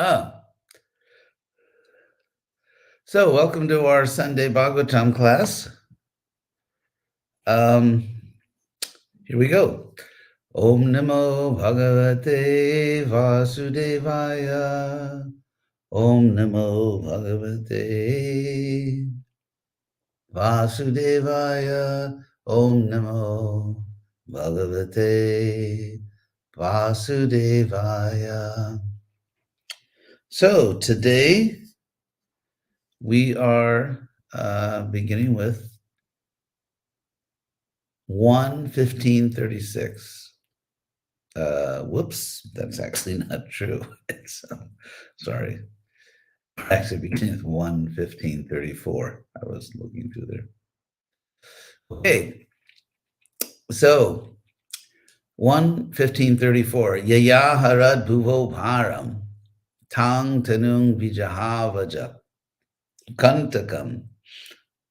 Ah, so welcome to our Sunday Bhagavatam class. Here we go. Om Namo Bhagavate Vasudevaya. Om Namo Bhagavate Vasudevaya. Om Namo Bhagavate Vasudevaya. So today we are beginning with 1:15:36. Whoops, that's actually not true. Sorry. Actually, beginning with 1:15:34. I was looking through there. Okay, so 1:15:34. Yaya harad bhuvo bharam tang tanung vijahavaja kantakam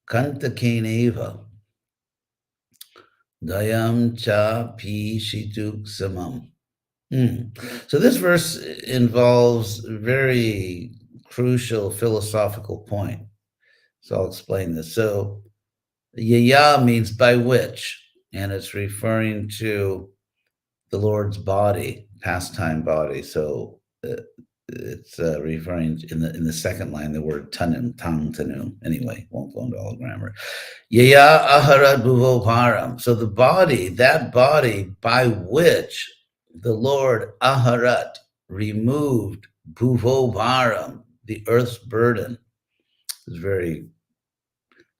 kantakeneva dayam cha pi shituk samam. So this verse involves a very crucial philosophical point. So I'll explain this. So yaya means by which, and it's referring to the Lord's body, pastime body. So it's referring in the second line, the word tanum, tang tanum. Anyway, won't go into all the grammar. Yaya aharat bhuvo param. So the body, that body by which the Lord aharat removed bhuvo param, the earth's burden. It's very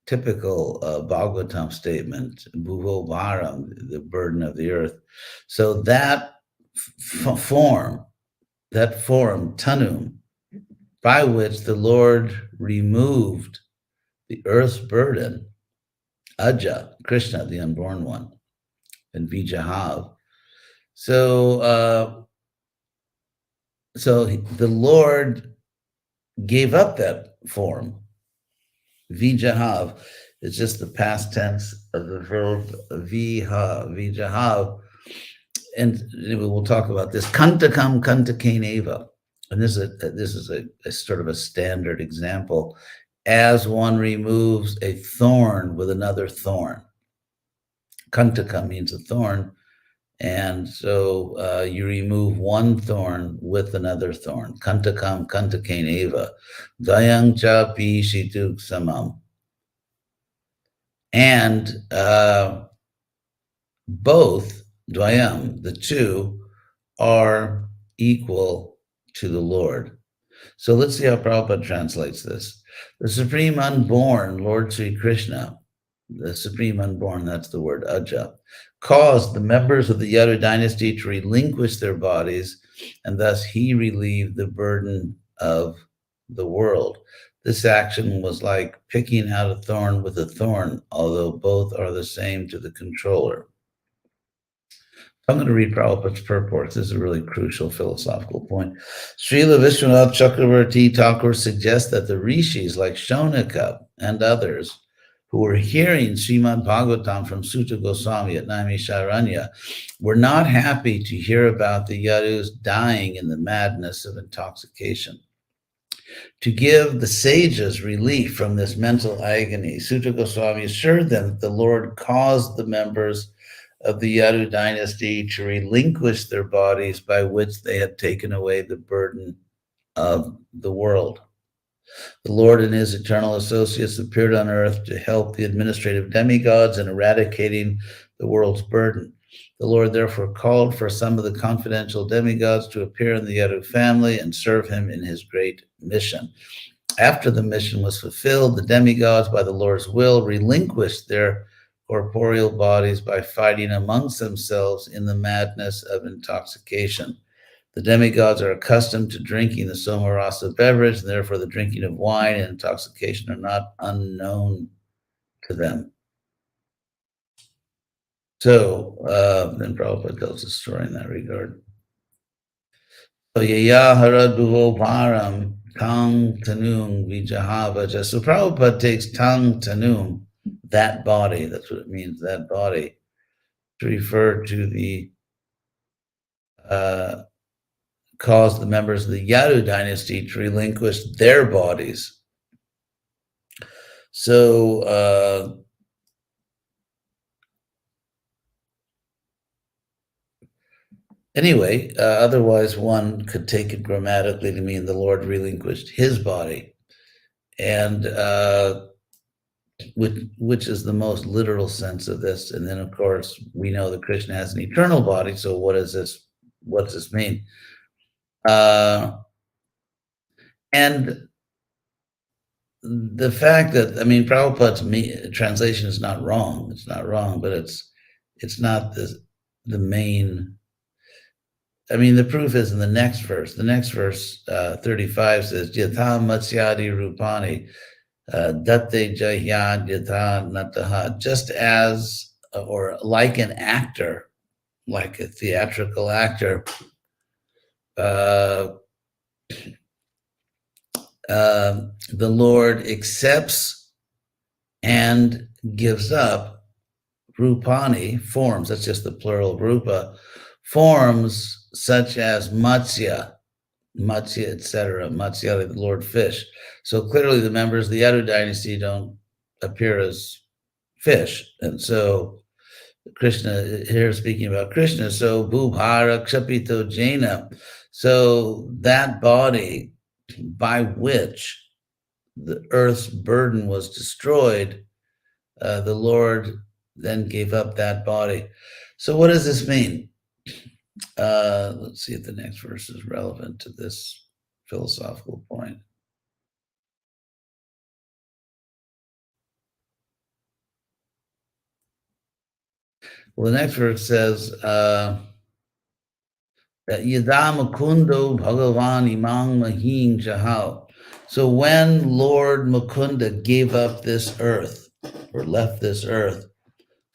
typical Bhagavatam statement, bhuvo param, the burden of the earth. So that form, tanum, by which the Lord removed the earth's burden, Aja, Krishna, the unborn one, and Vijahav. So the Lord gave up that form. Vijahav is just the past tense of the verb Vijahav. And we'll talk about this. Kantakam kantakeneva. And this is a sort of a standard example. As one removes a thorn with another thorn. Kantaka means a thorn. And so you remove one thorn with another thorn. Kantakam kantakeneva. Dayang cha pi shituk samam. And both, dvayam, the two, are equal to the Lord. So let's see how Prabhupada translates this. The Supreme Unborn, Lord Sri Krishna, the Supreme Unborn, that's the word Aja, caused the members of the Yadu dynasty to relinquish their bodies, and thus he relieved the burden of the world. This action was like picking out a thorn with a thorn, although both are the same to the controller. I'm going to read Prabhupada's purport. This is a really crucial philosophical point. Srila Vishwanath Chakravarti Thakur suggests that the rishis like Shonaka and others who were hearing Srimad Bhagavatam from Sutta Goswami at Naimisharanya were not happy to hear about the Yadus dying in the madness of intoxication. To give the sages relief from this mental agony, Sutta Goswami assured them that the Lord caused the members of the Yadu dynasty to relinquish their bodies by which they had taken away the burden of the world. The Lord and his eternal associates appeared on earth to help the administrative demigods in eradicating the world's burden. The Lord therefore called for some of the confidential demigods to appear in the Yadu family and serve him in his great mission. After the mission was fulfilled, the demigods, by the Lord's will, relinquished their corporeal bodies by fighting amongst themselves in the madness of intoxication. The demigods are accustomed to drinking the somarasa beverage, and therefore the drinking of wine and intoxication are not unknown to them. So then Prabhupada tells a story in that regard. So yaya harad bhuvo param tang tanung vijahavaja. So Prabhupada takes tang tanung, that body, that's what it means, that body, to refer to the caused the members of the Yadu dynasty to relinquish their bodies. So anyway, otherwise one could take it grammatically to mean the Lord relinquished his body, and which is the most literal sense of this. And then, of course, we know that Krishna has an eternal body. So what does this mean? And the fact that, I mean, Prabhupada's translation is not wrong. It's not wrong, but it's not the main. I mean, the proof is in the next verse. The next verse, 35, says, Yatha Matsyadi Rupani, Datte Jayad Yatha Nataha, just as, or like an actor, like a theatrical actor, the Lord accepts and gives up Rupani, forms, that's just the plural of Rupa, forms such as Matsya, etc., Matsya, the Lord fish. So clearly the members of the Yadu dynasty don't appear as fish. And so Krishna, here speaking about Krishna, so Bhubhara Kshapito Jaina, so that body by which the earth's burden was destroyed, the Lord then gave up that body. So what does this mean? Let's see if the next verse is relevant to this philosophical point. Well, the next verse says, Yada Mukundo Bhagavan Imang Mahing Jahal. So when Lord Mukunda gave up this earth, or left this earth,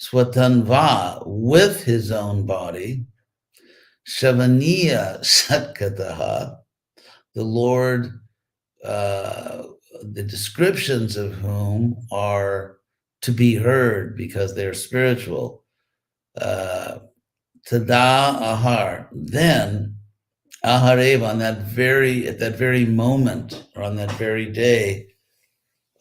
Swatanva, with his own body, Shavaniya Satkataha, the Lord, the descriptions of whom are to be heard because they're spiritual. Tada Ahar, then Aharev, at that very moment, or on that very day,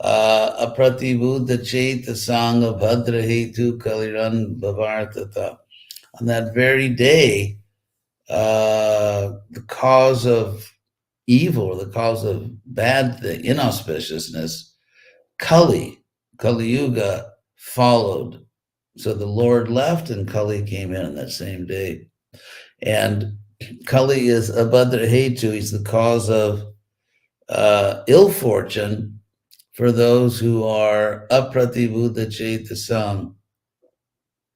Apratibuddha Chaita Sangha Bhadrahetu Kaliran Bhavartata. On that very day, the cause of evil, the cause of bad thing, inauspiciousness, Kali Yuga followed. So the Lord left and Kali came in on that same day. And Kali is Abhadra Hetu, he's the cause of ill fortune for those who are Apratibuddha Chaitasam,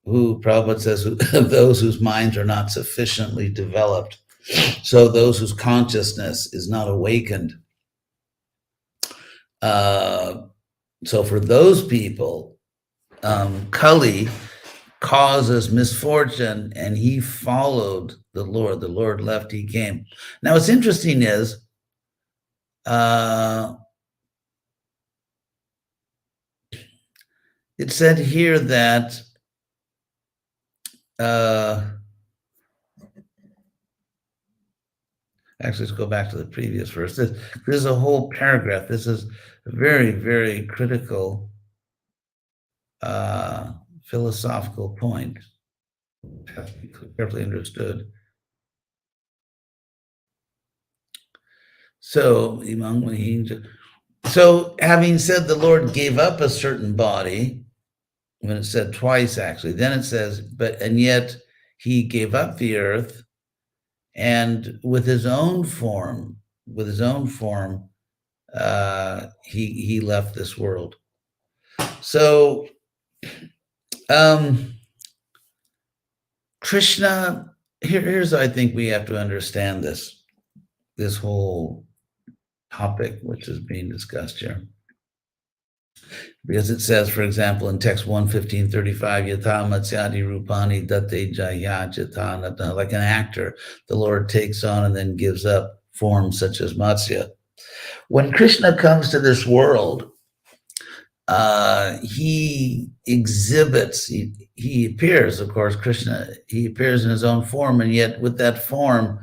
who Prabhupada says, those whose minds are not sufficiently developed. So those whose consciousness is not awakened. So for those people, Kali causes misfortune, and he followed the Lord. The Lord left, he came. Now, what's interesting is, it said here that actually, let's go back to the previous verse. This is a whole paragraph. This is a very, very critical philosophical point. Has to be carefully understood. So, having said the Lord gave up a certain body, when it said twice actually, then it says, and yet he gave up the earth, and with his own form, he left this world. So Krishna, here's I think we have to understand this whole topic which is being discussed here. Because it says, for example, in text 115:35, Yatha Matsyadi Rupani Datte Jaya Jatana, like an actor, the Lord takes on and then gives up forms such as Matsya. When Krishna comes to this world, he exhibits, he appears, of course, Krishna, he appears in his own form, and yet with that form,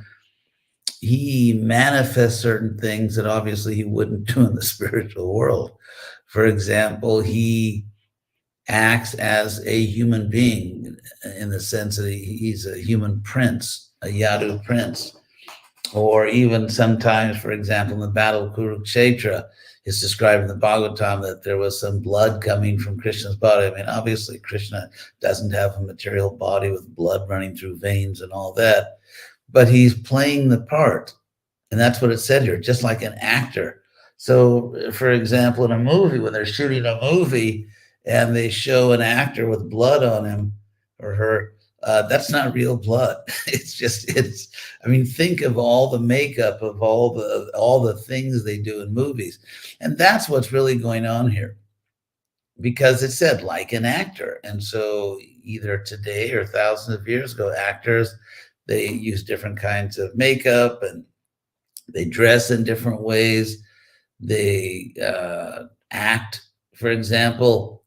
he manifests certain things that obviously he wouldn't do in the spiritual world. For example, he acts as a human being in the sense that he's a human prince, a Yadu prince. Or even sometimes, for example, in the battle of Kurukshetra, it's described in the Bhagavatam that there was some blood coming from Krishna's body. I mean, obviously, Krishna doesn't have a material body with blood running through veins and all that, but he's playing the part. And that's what it said here, just like an actor. So, for example, in a movie, when they're shooting a movie and they show an actor with blood on him or her, that's not real blood. I mean, think of all the makeup of all the things they do in movies. And that's what's really going on here, because it said like an actor. And so either today or thousands of years ago, actors, they use different kinds of makeup and they dress in different ways. They act. For example,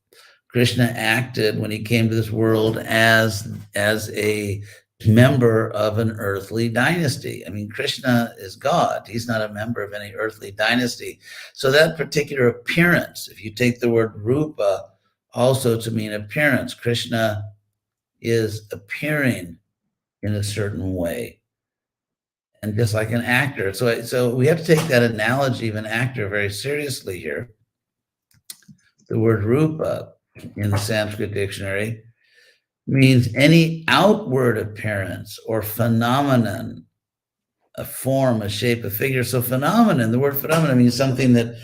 Krishna acted when he came to this world as a member of an earthly dynasty. I mean, Krishna is God. He's not a member of any earthly dynasty. So that particular appearance, if you take the word rupa also to mean appearance, Krishna is appearing in a certain way. And just like an actor. So we have to take that analogy of an actor very seriously here. The word rupa in the Sanskrit dictionary means any outward appearance or phenomenon, a form, a shape, a figure. So phenomenon, the word phenomenon means something that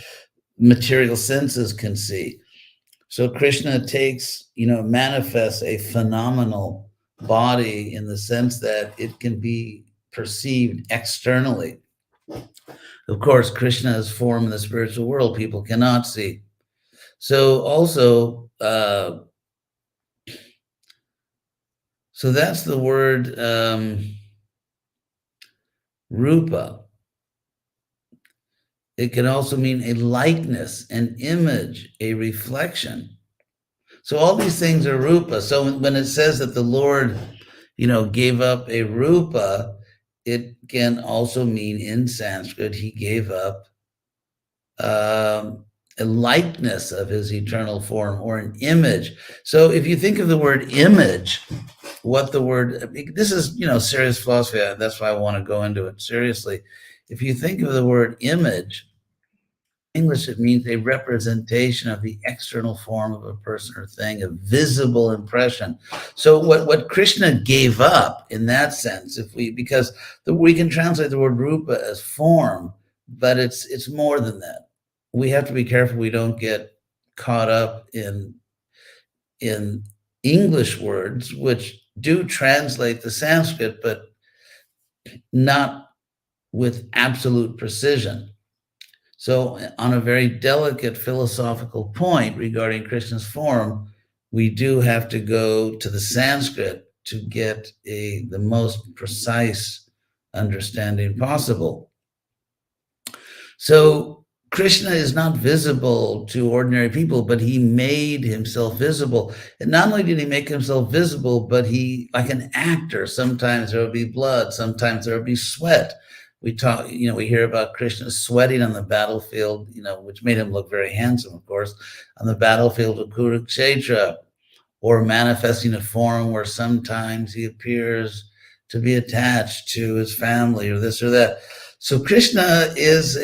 material senses can see. So Krishna manifests a phenomenal body in the sense that it can be perceived externally. Of course, Krishna's form in the spiritual world, people cannot see. So also, so that's the word rupa. It can also mean a likeness, an image, a reflection. So all these things are rupa. So when it says that the Lord, gave up a rupa, it can also mean in Sanskrit, he gave up a likeness of his eternal form or an image. So if you think of the word image, this is, serious philosophy. That's why I want to go into it seriously. If you think of the word image, English, it means a representation of the external form of a person or thing, a visible impression. So what Krishna gave up in that sense, because we can translate the word rupa as form, but it's more than that. We have to be careful we don't get caught up in English words, which do translate the Sanskrit, but not with absolute precision. So on a very delicate philosophical point regarding Krishna's form, we do have to go to the Sanskrit to get the most precise understanding possible. So Krishna is not visible to ordinary people, but he made himself visible. And not only did he make himself visible, but he, like an actor, sometimes there will be blood, sometimes there will be sweat. We hear about Krishna sweating on the battlefield, which made him look very handsome, of course, on the battlefield of Kurukshetra, or manifesting a form where sometimes he appears to be attached to his family or this or that. So Krishna is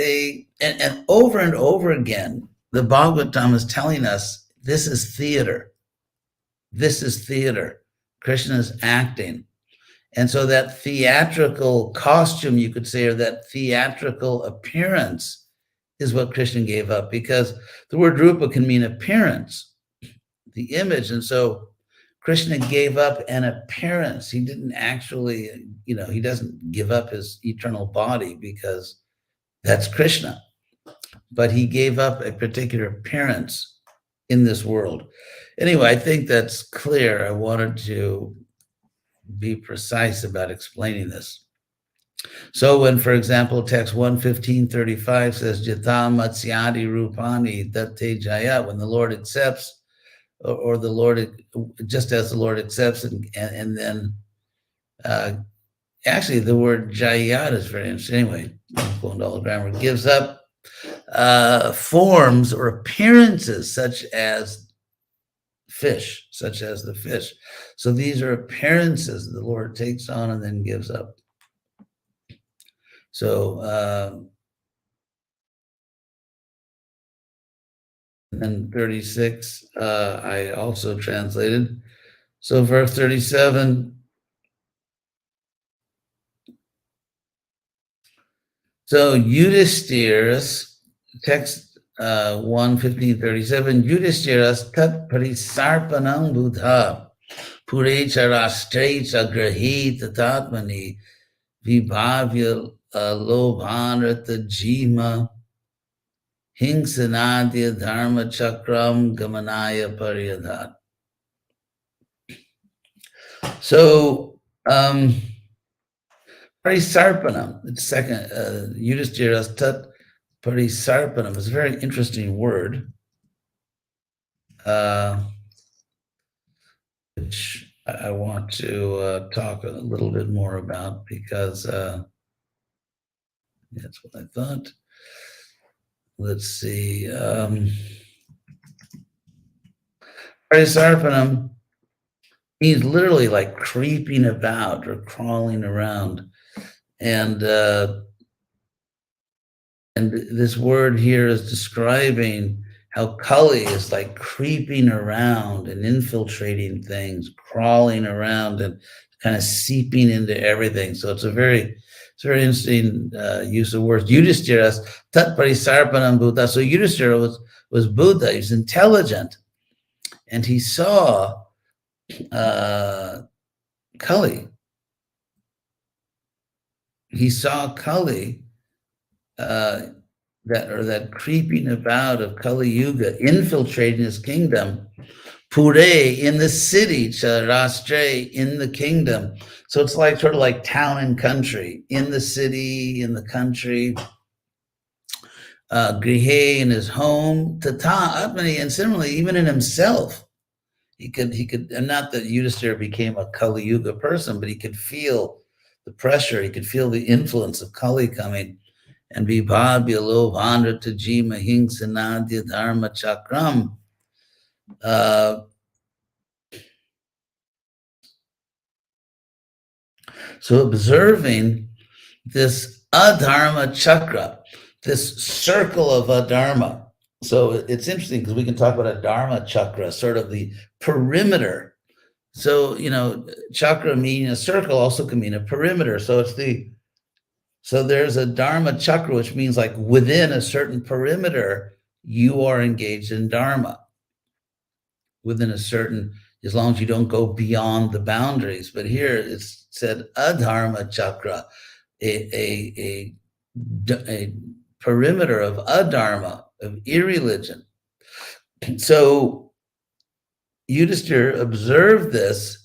and over again, the Bhagavatam is telling us this is theater. This is theater. Krishna is acting. And so that theatrical costume, you could say, or that theatrical appearance is what Krishna gave up, because the word rupa can mean appearance, the image. And so Krishna gave up an appearance. He didn't actually, he doesn't give up his eternal body because that's Krishna, but he gave up a particular appearance in this world. Anyway, I think that's clear. I wanted to be precise about explaining this. So when, for example, text 115:35 says, Jata Matsyadi Rupani Datte Jaya, when the Lord accepts, or the Lord, just as the Lord accepts and then actually, the word jayat is very interesting. Anyway, I'm going to all the grammar. Gives up forms or appearances such as the fish. So these are appearances the Lord takes on and then gives up. So, and 36, I also translated. So verse 37, so Yudhisthira's text 1:15:37, Yudhisthira's tat parisarpanam buddha purecha rastrecha grahi tatatmani vibhavya lobhanrata jima hingsanadya dharma chakram gamanaya paryadhat. So, parisarpanam, it's second, Yudhisthira's tat parisarpanam is a very interesting word, which I want to talk a little bit more about because that's what I thought. Let's see. Parisarpanam means literally like creeping about or crawling around. And this word here is describing how Kali is like creeping around and infiltrating things, crawling around and kind of seeping into everything. So it's a very interesting use of words. Yudhisthira, tat parisarpanam Buddha. So Yudhisthira was Buddha. He was intelligent, and he saw Kali. He saw Kali. That creeping about of Kali Yuga infiltrating his kingdom, Pure in the city, Rastre in the kingdom. So it's like sort of like town and country, in the city, in the country, Grihe in his home, Tata Atmani, and similarly, even in himself, he could, and not that Yudhisthira became a Kali Yuga person, but he could feel the pressure, he could feel the influence of Kali coming. And vibhabya lobhandra tajima hingsanadya dharma chakram. So observing this adharma chakra, this circle of adharma. So it's interesting because we can talk about a dharma chakra, sort of the perimeter. So, chakra meaning a circle also can mean a perimeter. So there's a dharma chakra, which means like within a certain perimeter, you are engaged in dharma. Within a certain, as long as you don't go beyond the boundaries. But here it's said adharma chakra, a perimeter of adharma, of irreligion. So Yudhisthira observed this,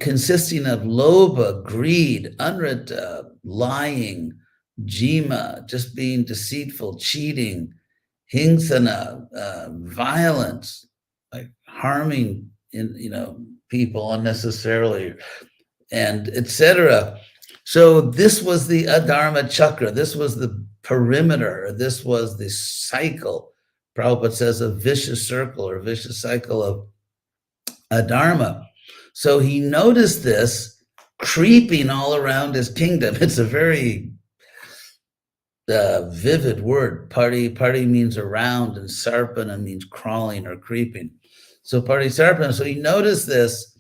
consisting of lobha, greed, anrata, lying, jima, just being deceitful, cheating, hingsana, violence, like harming people unnecessarily, and etc. So this was the adharma chakra. This was the perimeter. This was the cycle. Prabhupada says a vicious circle or vicious cycle of adharma. So he noticed this creeping all around his kingdom. It's a very vivid word. Pari means around, and sarpana means crawling or creeping. So pari sarpana. So he noticed this,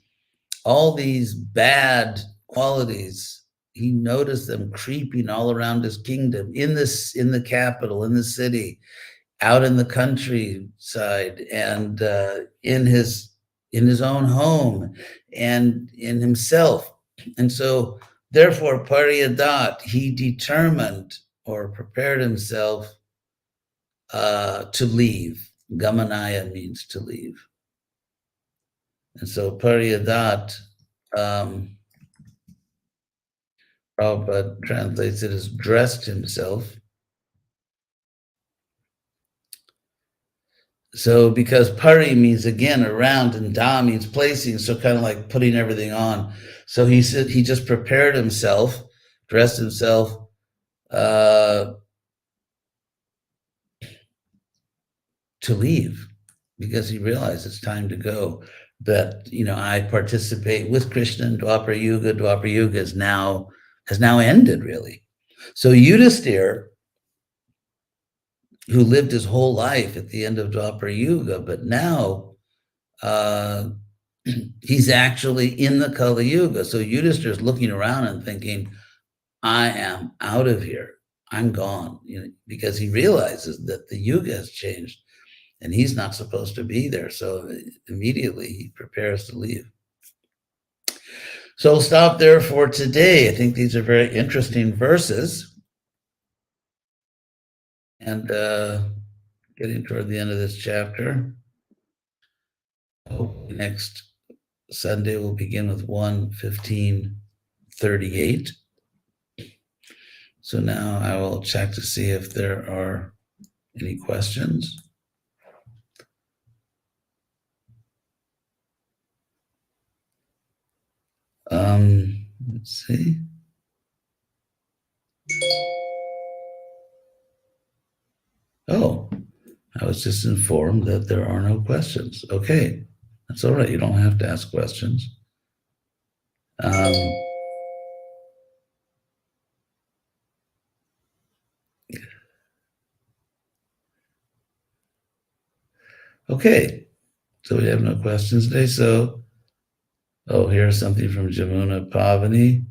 all these bad qualities. He noticed them creeping all around his kingdom, in the capital, in the city, out in the countryside, and in his own home, and in himself. And so, therefore, pariyadat, he determined or prepared himself to leave. Gamanaya means to leave. And so pariyadat, Prabhupada translates it as dressed himself. So because pari means again around and da means placing, so kind of like putting everything on. So he said he just prepared himself, dressed himself to leave because he realized it's time to go. That I participate with Krishna in Dwapara Yuga. Dwapara Yuga has now ended, really. So Yudhisthira, who lived his whole life at the end of Dwapara Yuga, but now uh, he's actually in the Kali Yuga. So Yudhisthira is looking around and thinking, I am out of here. I'm gone, because he realizes that the Yuga has changed and he's not supposed to be there. So immediately he prepares to leave. So we'll stop there for today. I think these are very interesting verses. And getting toward the end of this chapter. Next Sunday we'll begin with 1:15:38. So now I will check to see if there are any questions. Let's see. Oh, I was just informed that there are no questions. Okay, that's all right. You don't have to ask questions. Okay, so we have no questions today. So, here's something from Jamuna Pavani.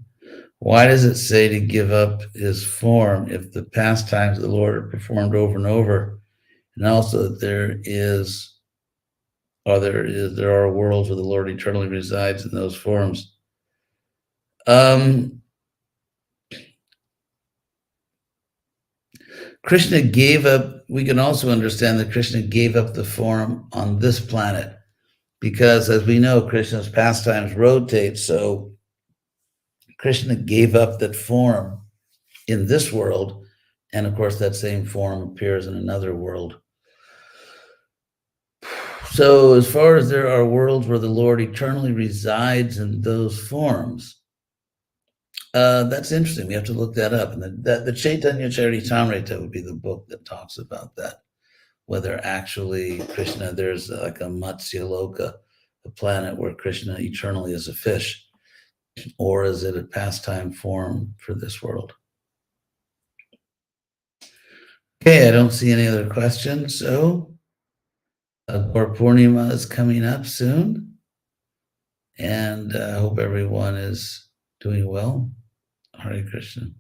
Why does it say to give up his form if the pastimes of the Lord are performed over and over? And also that there are worlds where the Lord eternally resides in those forms. Krishna gave up, we can also understand that Krishna gave up the form on this planet because, as we know, Krishna's pastimes rotate. So Krishna gave up that form in this world. And of course, that same form appears in another world. So as far as there are worlds where the Lord eternally resides in those forms, that's interesting. We have to look that up. And the Chaitanya Charitamrita would be the book that talks about that. Whether actually Krishna, there's like a Matsya Loka, a planet where Krishna eternally is a fish, or is it a pastime form for this world? Okay, I don't see any other questions. So, Gaur Purnima is coming up soon, and I hope everyone is doing well. Hare Krishna.